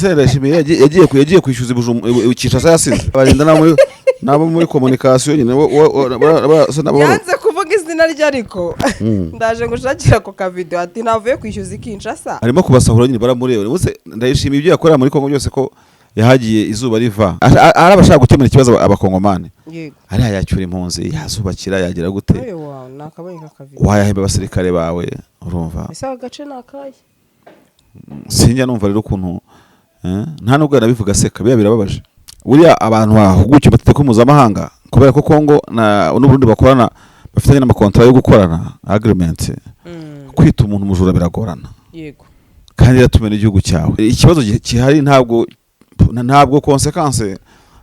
ese Ndayishimiye yagiye kwishyuza Kinshasa yasize barinda nabo muri communication nyine yanze kuvuga izina rye ariko ndaje ngushakira ko ka video ati navuye kwishyuza Kinshasa arimo kubasahura nyine baramureba bose. Ndayishimiye ibyo yakorera muri Kongo byose ko yahagiye izuba riva arabashaka gukemura ikibazo abakongomani yego ari yacyura impunzi yazubakira yagira gute nakabonye ka video wayahemba abasirikare bawe urumva ese agace nakaye sinjya numva rero ukuntu nta nubwo nabivuga seka birababaje buriya abantu bahugukiye amategeko mpuzamahanga kubera ko Kongo n'u Burundi bakorana bafitanye n'amakontra yo gukorana agreement kwita umuntu mujura biragorana yego kandi yatumena igihugu cyawe ikibazo gihari ntabwo consequence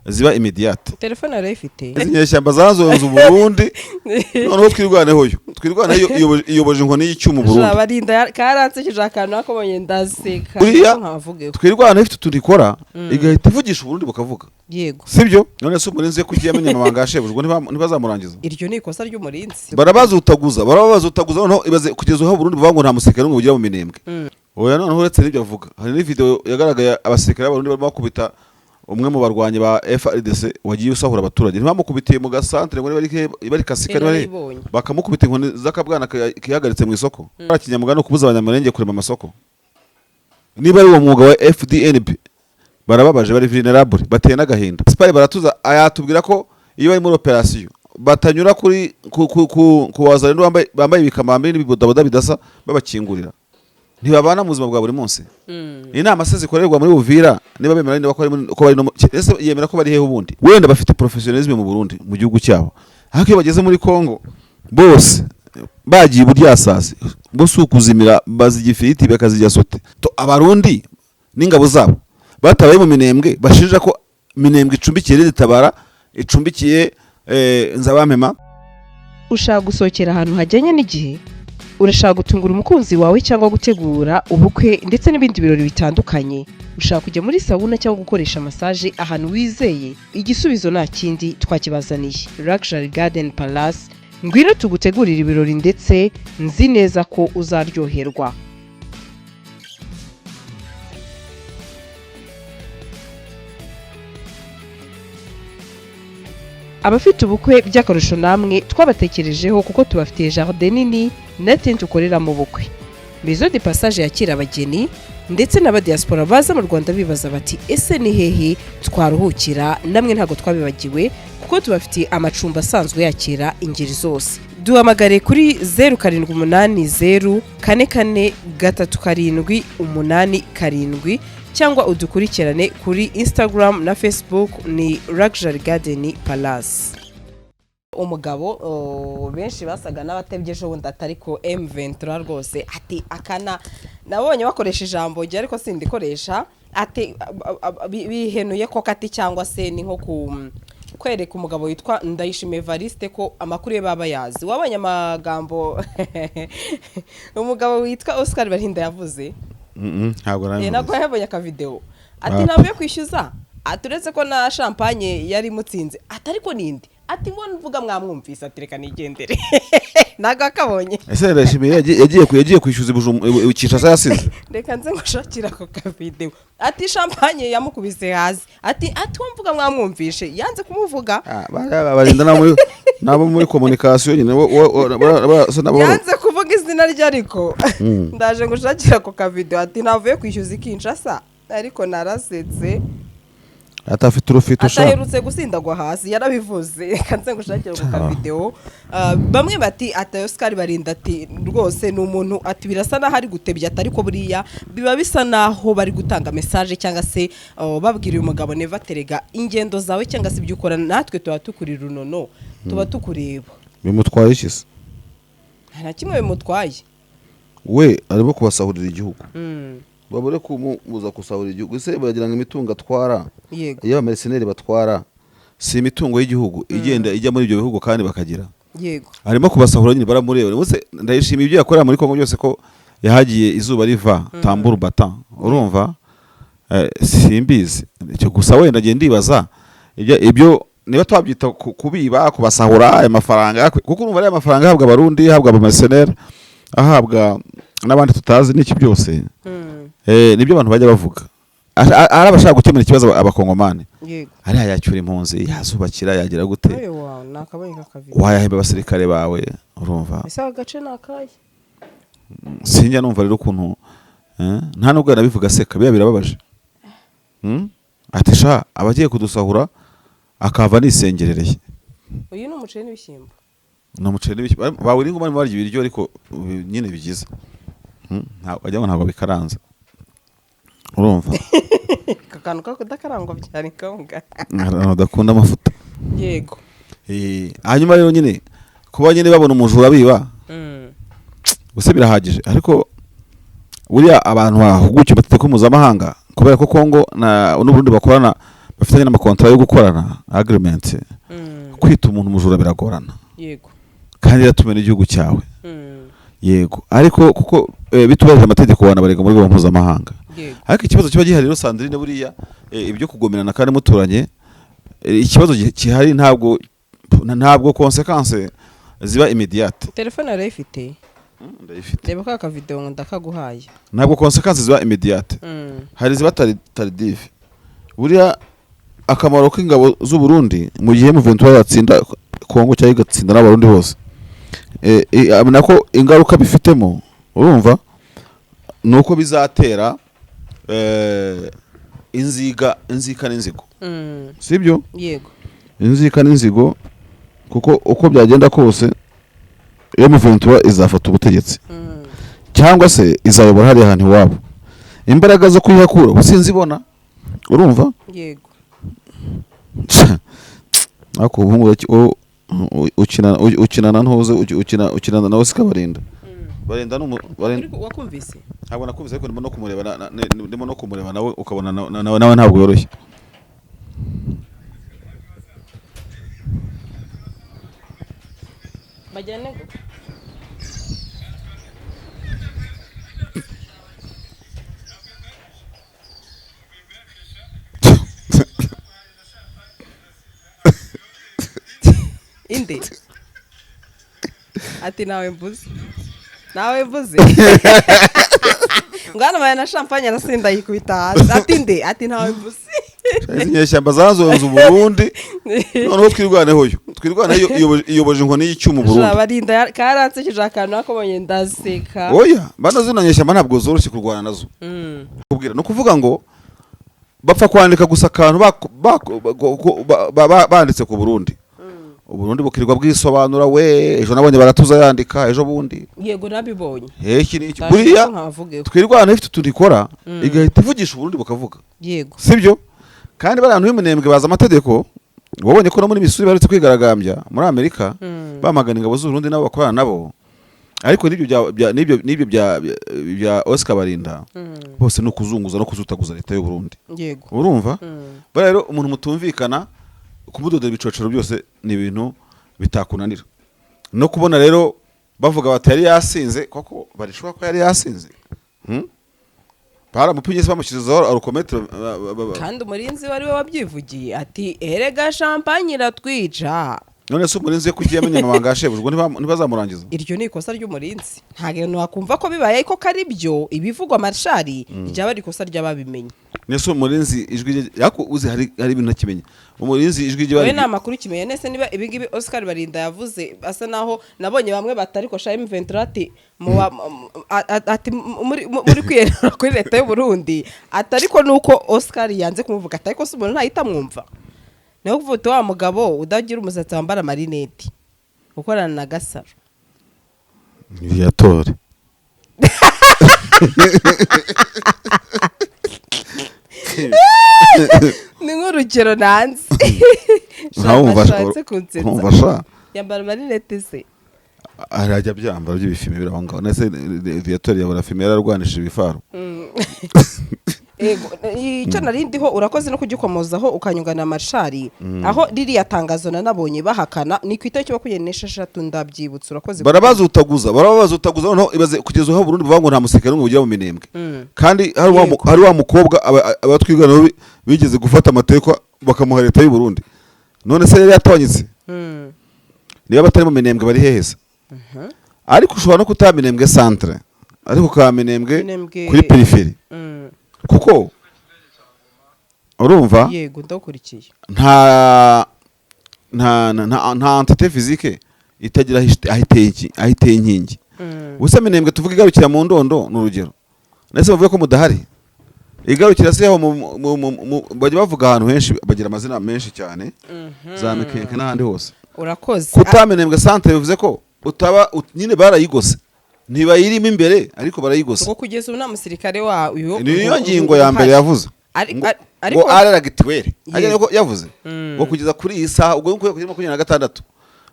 ziba immediate. Telefone arayifite inyeshyamba zazonze Burundi noneho twirwaneyo iyoboje inkoni y'icyuma Burundi abarinda karansekije akantu akomanye ndaseka nkavuge twirwane ifite turikora igahita ivugisha Burundi bukavuga yego sibyo none se umurinzi kugiye amenya amabanga yashebujwe ntibazamurangiza iryo ni ikosa ry'umurinzi barabazutaguza noneho ibaze kugeza aho Burundi buvuga ngo nta musirikare n'umwe ugira mu minembwe oya noneho uretse n'ibyo avuga hari ni video yagaragaye abasirikare b'Abarundi barimo bakubita umwe mu barwanyi ba FRDC wagiye usahura abaturage ntibamukubitiye mu gasantre ngo bari kasikare bakamukubita inkoni z'akabwana kihagaritse mu isoko barakinyamugana kubuza abanyamurenge kurema amasoko. Niba ari uwo mwuga wa FDNB barababaje bari vulnerable bateye n'agahinda. Spare baratuza ayatubwira ko iyo bari muri operation batanyura kuri kuwazana bambaye ibikamambi n'ibibodaboda bidasa babakingurira ntibabana mu buzima bwa buri munsi. Inama se zikorerwa muri Uvira niba bemera niba ko bari ese yemera ko bari hehe ubundi wenda bafite professionalism mu Burundi mu gihugu cyabo ariko iyo bageze muri Kongo bose bagiye buryasase bose ukuzimira bazigifiriti bakazijya sote Abarundi n'ingabo zabo batabaye mu minembwe bashinja ko minembwe icumbikiye ritabara icumbikiye nzabamema. Ushaka gusohokera ahantu hajyanye n'igihe urashaka gutungura umukunzi wawe cyangwa gutegura ubukwe ndetse n'ibindi birori bitandukanye ushaka kujya muri sauna cyangwa gukoresha massage ahantu wizeye igisubizo nta kindi twakibazaniye Luxury Garden Palace ngwino tugutegurira ibirori ndetse nzi neza ko uzaryoherwa. Abafite ubukwe by'akarusho namwe twabatekerejeho kuko tubafitiye jardin nini na tent ukorera mu bukwe. Maison de Passage yakira abageni ndetse n'abadiaspora baza mu Rwanda bibaza bati ese ni hehe twaruhukira namwe ntago twabibagiwe kuko tubafitiye amacumbi asanzwe yakira ingeri zose. Duhamagare kuri 0780 44 3 8 cyangwa udukurikirane kuri Instagram na Facebook ni Luxury Garden Palace. Umugabo benshi basaga n'abatebye ejo bundi atariko M23 rwose ati akana nabonye bakoresha ijambo rye ariko sindikoresha ati bihenuye ko kati cyangwa se ni nko kwereka umugabo witwa Ndayishimiye Evariste ko amakuru ye baba yazi. Wabonye amagambo umugabo witwa Oscar Barinda yavuze ntabwo nari nako yabonye aka video ati navuye kwishyuza aturetse ko na champagne yari mutsinze atariko nindi ati ngo mvuga mwamwumvise atereka nigendere naga akabonye. Ese Ndayishimiye yagiye kwishyuza Kinshasa yasize reka nze ngushakira ko ka video ati champagne yamukubise hazi ati mvuga mwamwumvishe yanze kumuvuga barinda nabo muri communication nyine yanze kuvuga izina rye ariko ndaje ngushakira ko ka video ati navuye kwishyuza Kinshasa ariko narasetse atafite urufite ataherutse gusindagwa hasi yarabivuze kanze ngushakira ku video bamwe bati ata Oscar Barinda ati rwose ni umuntu ati birasa naho ari gutebya atari ko buriya biba bisa naho bari gutanga message cyangwa se babwira uyu mugabo neva terega ingendo zawe cyangwa se ibyo ukora natwe tuba tukuri runono tuba tukureba bimutwaye ikisi nta kimwe bimutwaye we arimo kubasahurira igihugu babure kumuza kusahurira igihugu ese baragira ngo imitungo atwara iyo abamerceneri batwara si imitungo y'igihugu igenda ijya muri ibyo bihugu kandi bakagira yego arimo kubasahura nyine baramureba bose. Ndayishimiye ibyo yakorera muri Kongo byose ko yahagiye izuba riva tamburu bata urumva simbizi cyo gusa wenda agenda ndibaza ibyo niba twabyita kubiba kubasahura aya mafaranga kuko urumva ari amafaranga ahabwa Abarundi ahabwa abamerceneri ahabwa n'abandi tutazi n'iki byose nibyo abantu bajya bavuga ari abashaka gukemura ikibazo abakongomani yego ari yacyura impunzi yazubakira yagira gute ayo wa nakabonye kakavira wayahemba abasirikare bawe urumva ese agace nakaye sinjya numva rero ukuntu nta nubwo yanabivuga seka biya birababaje ati sha abagiye kudusahura akava nisengerereye uyu ni umuceri n'ibishyimbo no muceri n'ibishyimbo bawuri ngo barya ibiryo ariko nyine bigize ntabwo ntabwo bikaranze urumva kakanu kako dakarangwa byari kawunga adakunda amafuta yego hanyuma rero nyine kuba nyine babona umujura biba gusa birahagije ariko buriya abantu bahugukiye amategeko mpuzamahanga kubera ko Kongo n'Uburundi bakorana bafitanye n'amakontra yo gukorana agreement kwita umuntu umujura biragorana yego kandi yatumena igihugu cyawe yego ariko kuko bitubahirije amategeko wana barega muri rwego mpuzamahanga ariko ikibazo kiba gihari rero Sandrine buriya ibyo kugomerana kandi muturanye ikibazo gihari ntabwo consequence ziba immediate telefone arayifite ndayifite reba ka video ngo ndakaguhaye ntabwo consequences ziba immediate hari ziba tardive buriya akamaro k'ingabo z'u Burundi mu gihe M23 yatsinda Kongo cyangwa igatsinda n'abarundi bose abona ko ingaruka bifitemo urumva nuko bizatera inzika n'inzigo sibyo yego inzika n'inzigo kuko uko byagenda kose M23 izafata ubutegetsi cyangwa se izayobora hari ahantu iwabo imbaraga zo kuyihakura usinzibona urumva yego ako ubungu ukinana ntuze ukinana nawe sikabarinda barinda wakumvise ntabwo nakumvise ariko ndimo no kumureba nawe ukabona nawe ntabwo yoroshye bajyane inde ati nawe mvuze ngana baya na champagne nasinda yikubita hasi ati nde ati nawe mvuze inyeshyamba zanzonze Burundi noneho twirwaneho iyoboje inkoni y'icyuma Burundi abarinda karanse kijakano akobonye ndaseka oya bano zino nyeshyamba ntabwo zoroshye kurwana nazo kubwira no kuvuga ngo bapfa kwandika gusa akantu banditse ku Burundi Uburundi bukirirwa bwisobanura we ejo nabonye baratuza yandika ejo bundi yego nabibonye iki niki buriya twirwana ifite tudikora igahita ivugisha Uburundi bukavuga yego sibyo kandi barantu y'umunembwe baza amategeko wabonye ko no muri Missouri baretse kwigaragambya muri Amerika bamagana ingabo z'u Burundi nabo bakorana nabo ariko nibyo bya Oscar Barinda bose no kuzunguza no kuzutaguza leta y'u Burundi yego urumva rero umuntu mutumvikana kumudodera ibicocero byose ni ibintu bitakunanira no kubona rero bavuga bati yari yasinze koko barishwa ko yari yasinze baramupinye se bamushyizeho arukometero kandi umurinzi wari we wabyivugiye ati erega champagne iratwica none se umurinzi kugiye amenya amabanga yashebujwe ntibazamurangiza iryo ni ikosa ry'umurinzi ntago wakumva ko bibaye ko kari byo ibivugwa marshali ryaba ari ikosa ry'ababimenye nese umurinzi ijwi yako uzi hari ibintu nakimenya umurinzi ijwi ry'abari we namakuru kimenya nese niba ibingibi Oscar Barinda yavuze asa naho nabonye bamwe batari ko Shaim Ventrati ati muri kwiyerera kuri leta y'u Burundi atari ko nuko Oscar yanze kumuvuga atari ko umuntu ntahita mwumva naho kuvuta wa mugabo udagira umusatsi wambara marineti ukorana na Gasaro yatore ni nk'urugero nanze nkumva yambara marineti se arajya byambara by'ibifime biraho ngaho nese yatore yabura filime yararwanishije ibifaru icyo narindiho urakoze no kugikomozaho ukanyungana marshali aho ririya tangazo nanabonye bahakana ni ku itariki 26 ndabyibutsa urakoze barabazutaguza noneho ibaze kugeza aho Burundi bavuga ngo nta musirikare n'umwe ugira mu minembwe kandi hari wa mukobwa abatwigana bigeze gufata amateka bakamuha leta y'u Burundi none se yari yatawanyitse niba batari mu minembwe bari heheza ariko ushobora no kutaminembwe centre ariko ka minembwe kuri peripherie kuko urumva yego ndakurikiye nta entité physique itagira ahiteye inkingi gusa Minembwe tuvuga igarukira mu ndondo n'urugero nese bavuga ko mudahari igarukira se aho bajya bavuga ahantu henshi bagira amazina menshi cyane za Mikenke n'ahandi hose urakoze kutamenembwe centre bivuze ko utaba nyine barayigose ntibayirimo imbere ariko barayigose ngo kugeza ubu nta musirikare wa uyu niyo ngingo ya mbere yavuze ngo aragitiwere yavuze ngo kugeza kuri iyi saha ubwo kuri 26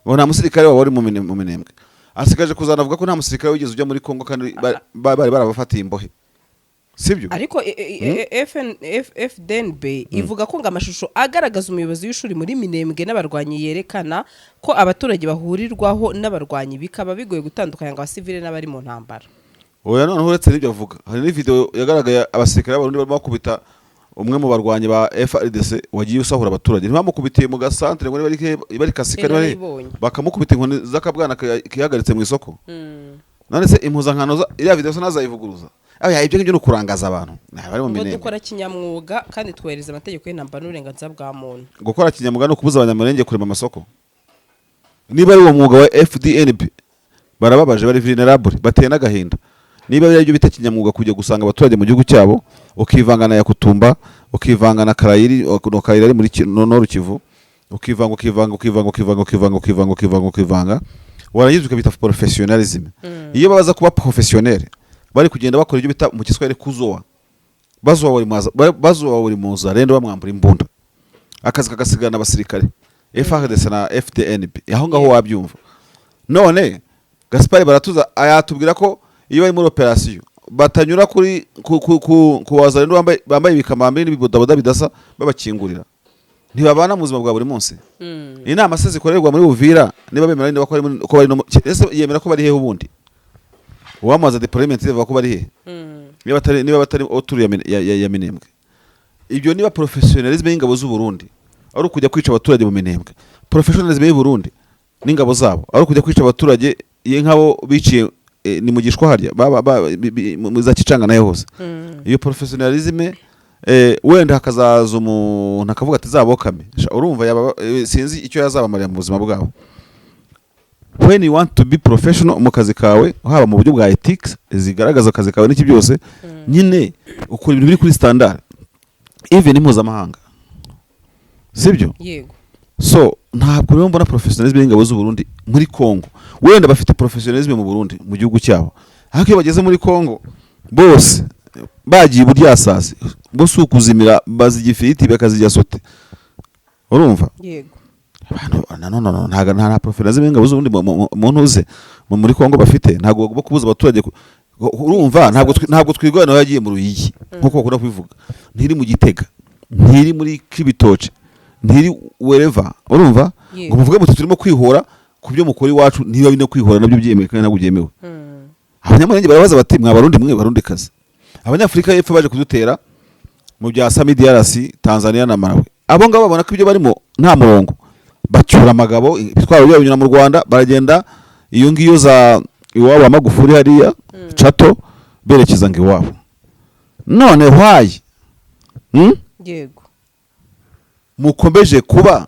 ngo nta musirikare waba uri mu Minembwe asigaje kuzanavuga ko nta musirikare wigeze ujya muri Kongo kandi bari barabafatiye imbohe sibyo ariko FDNB ivuga ko ngo amashusho agaragaza umuyobozi w'ishuri muri Minembwe n'abarwanyi yerekana ko abaturage bahurirwaho n'abarwanyi bikaba bigoye gutandukanya ngo abasivile n'abari mu ntambara. Oya none uretse n'ibyo avuga hari ni video yagaragaye abasirikare b'abarundi barimo bakubita umwe mu barwanyi ba FRDC wagiye usahura abaturage ntibamukubitiye mu gasantre ngo bari kasikari bakamukubita inkoni z'akabwana kihagaritse mu isoko none se impuzankano iriya video nazayivuguruza aya ibyo ngibyo no kurangaza abantu bari mu Minembwe dukora kinyamwuga kandi twohereza amategeko y'intambara n'uburenganzira bwa muntu gukora kinyamwuga no kubuza abanyamurenge kurema amasoko niba ari uwo mwuga wa FDNB barababaje bari vulnerable bateye n'agahinda niba biri byo bita kinyamwuga kujya gusanga abaturage mu gihugu cyabo ukivangana ya Kutumba ukivangana Karayiri no Karayiri muri no Rukivu ukivanga warangiza ukabita professionalism iyo babaza kuba professionnel bari kugenda bakora ibyo bita mu Kiswahili kuzoa bazoa buri muza rendo bamwambura imbunda akazi kagasigana abasirikare FARDC na FDNB aho ngaho wabyumva none Gaspard Baratuza ayatubwira ko iyo bari muri operation batanyura kuri kuwaza rendo bambaye ibikamambe n'ibibodaboda bidasa babakingurira ntibabana mu buzima bwa buri munsi inama se zikorerwa muri Uvira niba bemera niba ko bari yemera ko bari he ubundi uwamaza deployment bivuga ko bari he niba batari oturu ya Minembwe ibyo niba professionalism y'ingabo z'u Burundi ari kujya kwica abaturage mu Minembwe professionalism y'u Burundi n'ingabo zabo ari kujya kwica abaturage nk'abo biciye ni mu gishwa harya mu za Kicanga nayo hose iyo professionalism wenda hakazaza umuntu akavuga ati zabokame urumva sinzi icyo yazabamarira mu buzima bwabo when you want to be professional mu kazi kawe haba mu buryo bwa ethics zigaragaza akazi kawe n'iki byose nyine ukora ibintu biri kuri standard even mpuzamahanga sibyo yego so ntabwo rero mbona professionalism y'ingabo z'u Burundi muri Kongo wenda bafite professionalism mu Burundi mu gihugu cyabo ariko iyo bageze muri Kongo bose bagiye buryasase bose ukuzimira bazigifiriti bakazijya sote urumva yego no nta professionalism y'ingabo z'u Burundi mu ntuze muri Kongo bafite ntabwo bagomba kubuza abaturage urumva ntabwo twigwana yagiye mu Ruyigi nkuko bakunda kubivuga ntiri mu Gitega ntiri muri Kibitoke ntiri wherever urumva ngo muvuge muti turimo kwihora kubyo mukora iwacu niba bino kwihora nabyo byemewe kandi ntabwo byemewe abanyamurenge barabaza bati mwa barundi mwe barundi kazi abanyafrika y'epfo baje kudutera mu bya DRC Tanzania na Malawi abo ngabo babona ko ibyo barimo nta murongo bacyura amagabo bitwara byo binyura mu Rwanda baragenda iyo ngiyo za iwabo amagufuri hariya Chato berekeza ngo iwabo none why yego mukombeje kuba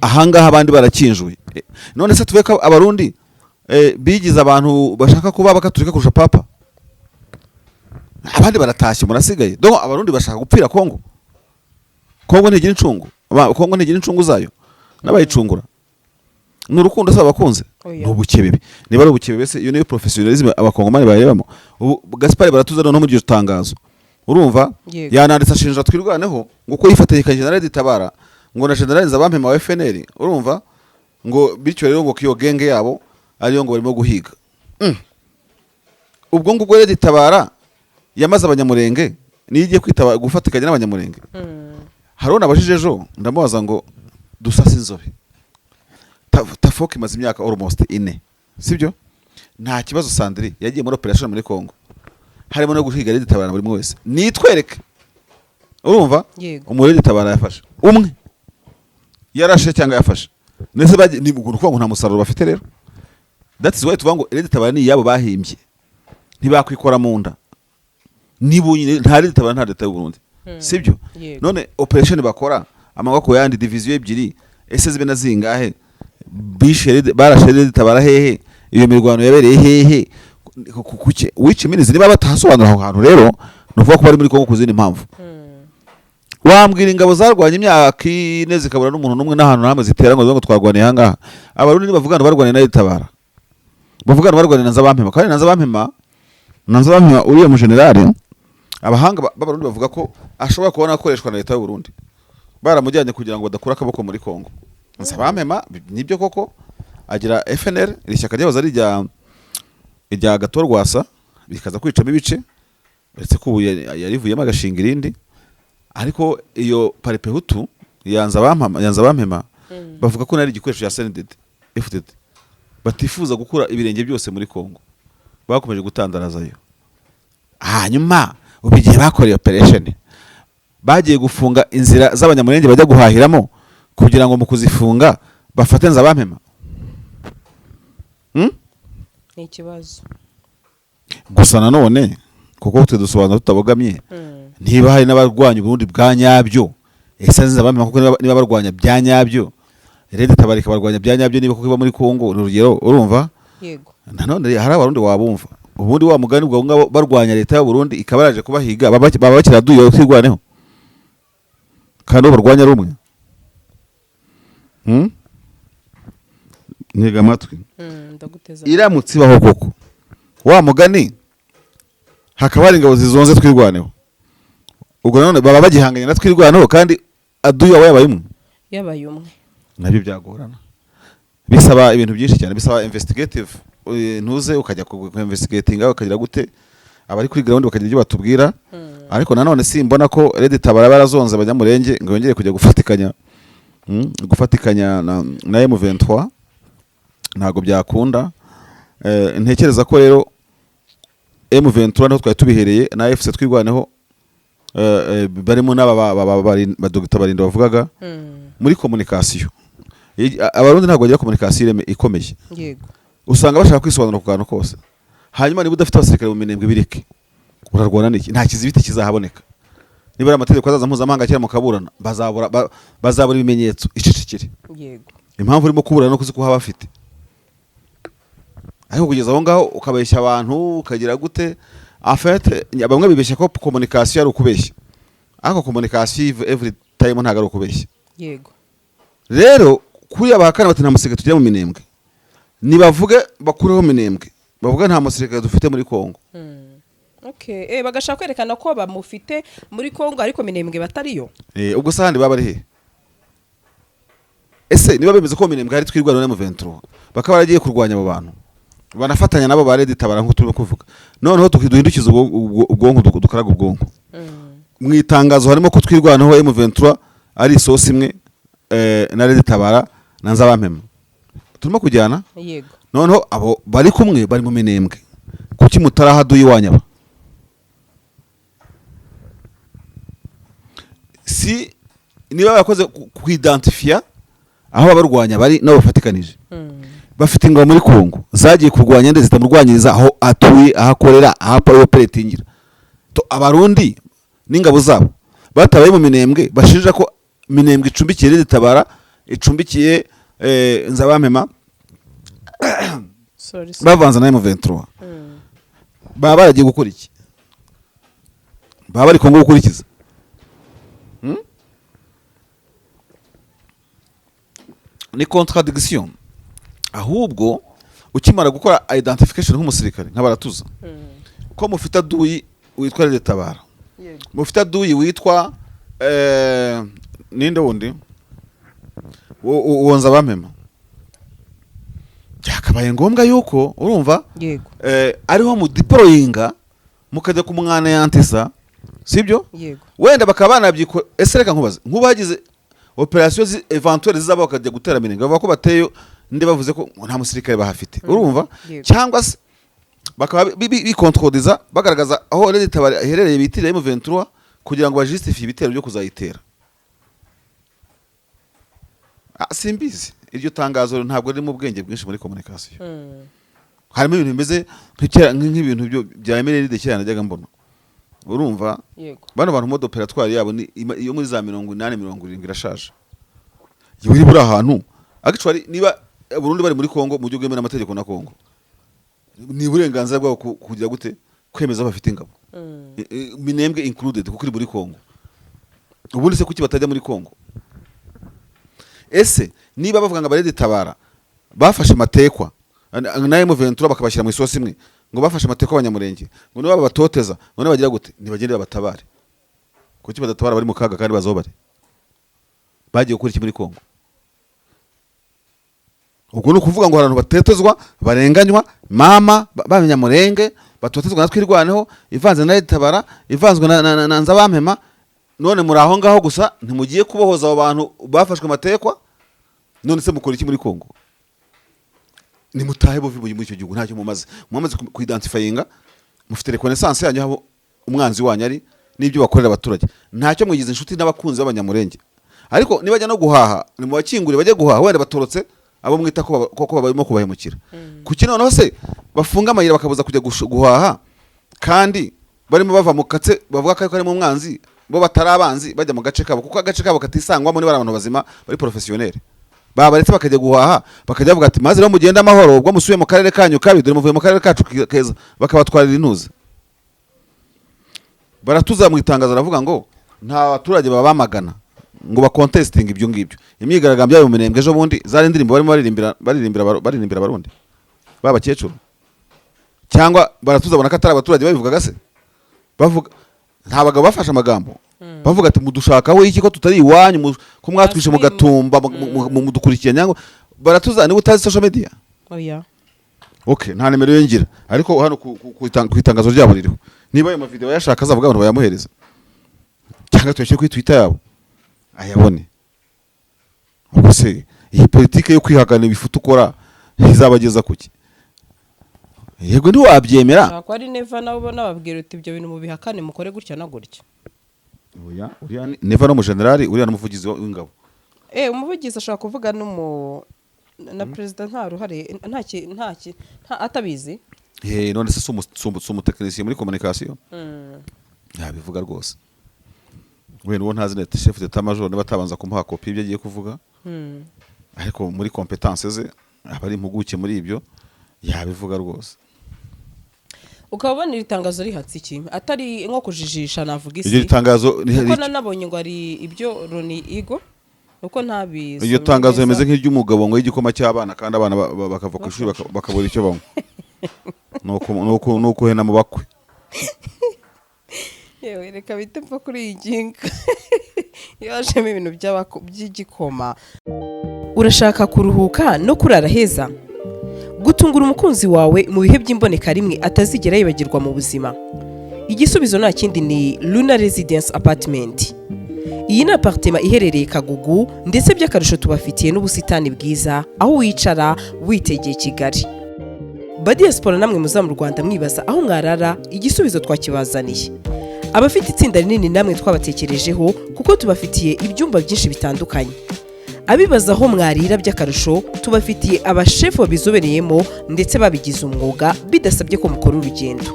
ahangaha abandi barakinjuye none se tuveka abarundi bigize abantu bashaka kuba bakaturika kurusha papa abandi baratashye murasigaye donc abarundi bashaka gupfira Kongo ntigira incungu Kongo ntigira incungu zayo nabayicungura n'urukundo saba bakunze n'ubukebebe niba ari ubukebebe se iyo niyo professionalism abakongomani barebamo Gaspard Baratuza no mu gihe tangazo urumva yananditse ashinja twirwaneho ngo ko yifatanyije na Red Tabara ngo na General Nzabampema wa FNL urumva ngo bityo rero ngo kiyo genge yabo ariyo ngo barimo guhiga ubwo ngubwo Red Tabara yamaze abanyamurenge nigiye kwitaba gufatikanya n'abanyamurenge harona abajijejo ndamubaza ngo dusase inzobe tafoke maze imyaka almost 4 sibyo nta kibazo Sandri yagiye muri operation muri Kongo harimo no guhiga Red Tabara buri wese nitwereke urumva umurede Tabara yafashe umwe yarashe cyangwa yafashe nese baje ni uko ngo nta musaruro bafite rero that is why tuvuga ngo Red Tabara ni yabo bahimbye ntibakwikora mu nda nibunye nta Red Tabara nta leta y'u Burundi sibyo none operation bakora amaboko yandi division ebyiri ese zibe na zingahe barashere tabara hehe iyo mirwano yabereye hehe kuke which means niba batasobanura aho hantu rero nuvuga ko bari muri Kongo kuzindi impamvu wambwira ingabo zarwanye imyaka ine zikabura n'umuntu n'umwe n'ahantu hamwe zitera ngo twarwaniye hangaha abarundi bavugana barwaniye na Tabara bavugana barwaniye na Nzabampema kandi na Nzabampema uriye mu general abahanga b'abarundi bavuga ko ashobora kubona akoreshwa na leta y'u Burundi baramujyanye kugira ngo badakura akaboko muri Kongo. Nzabampema nibyo koko agira FNL ishyaka ryahoze ari irya Gatorwasa bikaza kwicamo ibice uretse ko yarivuyemo agashinga irindi ariko iyo Parepe Hutu yanza Nzabampema bavuga ko nari igikoresho cya CNDD FDD batifuza gukura ibirenge byose muri Kongo bakomeje gutandarazayo hanyuma ubigiye bakoreye operation bagiye gufunga inzira z'abanyamurenge bajya guhahiramo kugira ngo mu kuzifunga bafate Nzabampema ni ikibazo gusa nanone kuko tudusobanura tutabogamye niba hari n'abarwanya Burundi bwa nyabyo ese Nzabampema kuko niba barwanya bya nyabyo Red Tabara ikabarwanya bya nyabyo niba kuko iba muri Kongo urugero urumva yego nanone hari abarundi wabumva ubundi wa mugani bwa ngabo barwanya leta y'u Burundi ikabaraje kubahiga baba bakiraduye kwirwaneho kandi barwanya rumwe Ntega amatwi ndaguteza iramutse baho koko wa mugani hakaba ari ingabo zizonze twirwaneho ubwo none baba bagihanganye na twirwaneho kandi aduye yabaye umwe nabyo byagorana bisaba ibintu byinshi cyane bisaba investigative ntuze ukajya ku investigating ukagira gute abari kuri ground bakagira ibyo batubwira ariko nanone simbona ko Red Tabara barazonze abanyamurenge ngo yongere kujya gufatikanya na M23 ntago byakunda ntekereza ko rero M23 naho twari tubihereye na FC twirwaneho barimo n'aba Dr Barinda bavugaga muri communication abarundi ntabwo bagira communication ikomeye yego usanga bashaka kwisobanura ku kantu kose hanyuma niba udafite abasirikare mu minembwe bireke urarwana n'iki nta kizibiti kizahaboneka niba ari amategeko azaza mpuzamahanga cyangwa mukaburana bazabura ibimenyetso icicikire yego impamvu urimo kuburana no kuzikuha bafite ariko kugeza aho ngaho ukabeshya abantu ukagira gute en fait bamwe bibeshya ko communication ari ukubeshya ariko communication every time ntago ari ukubeshya yego rero kuri abahakana bati nta musirikare tujya mu minembwe nibavuge bakureho minembwe bavuga nta musirikare dufite muri Kongo okay bagashaka kwerekana ko bamufite muri Kongo ariko minembwe batariyo ubwo sahandi baba ari he ese niba bemeze ko minembwe hari twirwana na M23 bakaba baragiye kurwanya abo bantu banafatanya nabo ba Red Tabara nko turimo kuvuga noneho tukiduhindukiza ubwonko dukaraga ubwonko mu itangazo harimo ko twirwanaho M23 ari isosi imwe na Red Tabara na Nzabampema turimo kujyana yego noneho abo bari kumwe bari mu minembwe kuki mutarahaduye wanyaba si niba bakoze kuidentifia aho abarwanya bari nabo bafatikanije bafite ingabo muri Kongo zagiye kurwanya ndetse zitamurwanyiriza aho atuye ahakorera aho operatingira to abarundi n'ingabo zabo batabaye mu minembwe bashirira ko minembwe icumbikiye Red Tabara icumbikiye Nzabampema bavanza na M23 baba baragiye gukora iki baba bari Kongo gukurikiza ni contradiction ahubwo ukimara gukora identification nk'umusirikare nk'abaratuza ko mufite aduyi witwa Red Tabara mufite aduyi witwa ninde wundi uwo Nzabampema byakabaye ngombwa yuko urumva yego ariho mu deployinga mukajya ku mwana yantisa sibyo yego wenda bakaba banabyiko ese reka nkubaze nkubagize operation eventuelle zizaba bakajya gutera minenge bavuga ko bateyo ndi bavuze ko nta musirikare bahafite urumva cyangwa se bakaba bikontroliza bagaragaza aho Red Tabara iherereye bitire M23 kugira ngo bajustifie ibitero byo kuzayitera simbizi iryo tangazo ntabwo riri mu bwenge bwinshi muri communication harimo ibintu bimeze nk'ibintu byo bya emerere de cyane najyaga mbona urumva yego bano bantu mode operatoire yabo ni iyo muri za 80-70 irashaje yewe iri buri ahantu actually niba Burundi bari muri Kongo mu gihugu n'amategeko na Kongo ni uburenganzira bwabo kugira gute kwemeza bafite ingabo Minembwe included kuko iri muri Kongo ubundi se kuki batajya muri Kongo ese niba bavuga ngo abarede tabara bafashe matekwa na M23 bakabashyira mu isosi imwe ngo bafashe matekwa abanyamurenge ngo niba batoteza none bagira gute nibagende batabare kuki badatabara bari mu kaga kandi bazoba bari bagiye gukora iki muri Kongo ubwo no kuvuga ngo abantu batetezwa barenganywa mama b'abanyamurenge batotezwa natwe irwaneho ivanze na tabara ivanzwe na nzabampema none muri aho ngaho gusa ntimugiye kubohoza abo bantu bafashwe matekwa none se mukora iki muri Kongo ni mutahe bo muri icyo gihugu ntacyo mumaze kuidentifyinga mufite reconnaissance yanyu habo umwanzi wanyu ari nibyo bakorera abaturage ntacyo mwigize inshuti n'abakunzi b'abanyamurenge ariko nibajya no guhaha ni mu bakingure bajye guhaha wenda batorotse abo mwita ko barimo kubahemukira kuki noneho se bafunga amayira bakabuza kujya guhaha kandi barimo bava mu katse bavuga ko ari mu mwanzi bo batarabanzi bajya mu gace kabo kuko agace kabo katisangwamo ni abantu bazima bari professionnel babaretse bakajya guhaha bakajya bavuga ati maze mugenda amahoro ubwo musuye mu karere kanyu kabi dore muvuye mu karere kacu keza bakabatwarira intuza baratuza mu itangazo aravuga ngo nta baturage babamagana ngo ba contesting ibyo ngibyo imyigaragambyo yayo Minembwe ejo bundi zari indirimbo barimo baririmbira abarundi babakecuru cyangwa baratuza bona katari abaturage babivugaga se bavuga nta bagabo bafashe amagambo bavuga ati mudushakaho iki ko tutari iwanyu ko mwatwishe mu gatumba mudukurikiye nyango baratuza ni utazi social media oya okay nta nimero yengira ariko hano ku itangazo ryabo ririho niba ayo video yashaka azavuga abantu bayamuhereza cyangwa tuyashyire kuri Twitter yabo ayabone ubwo se iyi politike yo kwihagana ibifuta ukora izabageza kuki yego ndi wabyemera ko ari neva nabo nababwira uti ibyo bintu mu bihakane mukore gutya na gutya oya uriya neva no mu generali uriya n'umuvugizi w'ingabo umuvugizi ashaka kuvuga na president nta ruhare nta atabizi none se umutekinisiye muri communication yabivuga rwose we nuwo ntazi net chef d'état major niba tabanza kumuha copy ibyo agiye kuvuga ariko muri competence ze abari impuguke muri ibyo yabivuga rwose ukabona itangazo rihatse iki atari nko kujijisha navuga isi iryo tangazo kuko nanabonye ngo ari ibyo Roni Igo uko ntabizi iryo tangazo yemeze nk'iry'umugabo ngo y'igikoma cy'abana kandi abana bakava ku ishuri bakabura icyo banywa nuko hena mu bakwe yewe reka bite mfa kuri iyi ngingo yajemo ibintu by'igikoma urashaka kuruhuka no kurara heza gutungura umukunzi wawe mu bihe by'imboneka rimwe atazigera yibagirwa mu buzima igisubizo nta kindi ni Luna Residence Apartment iyi ni apartment iherereye Kagugu ndetse by'akarusho tubafitiye n'ubusitani bwiza aho wicara witegeye Kigali Badiaspora namwe muza mu Rwanda mwibaza aho mwarara igisubizo twakibazaniye abafite itsinda rinini namwe twabatekerejeho kuko tubafitiye ibyumba byinshi bitandukanye abibaza aho mwarira by'akarusho tubafitiye abashefu babizobereyemo ndetse babigize umwuga bidasabye ko mukora urugendo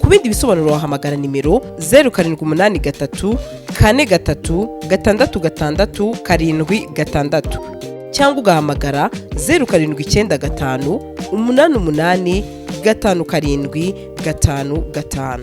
ku bindi bisobanuro wahamagara nimero 0783 43 666 cyangwa ugahamagara 0795 88 57 55.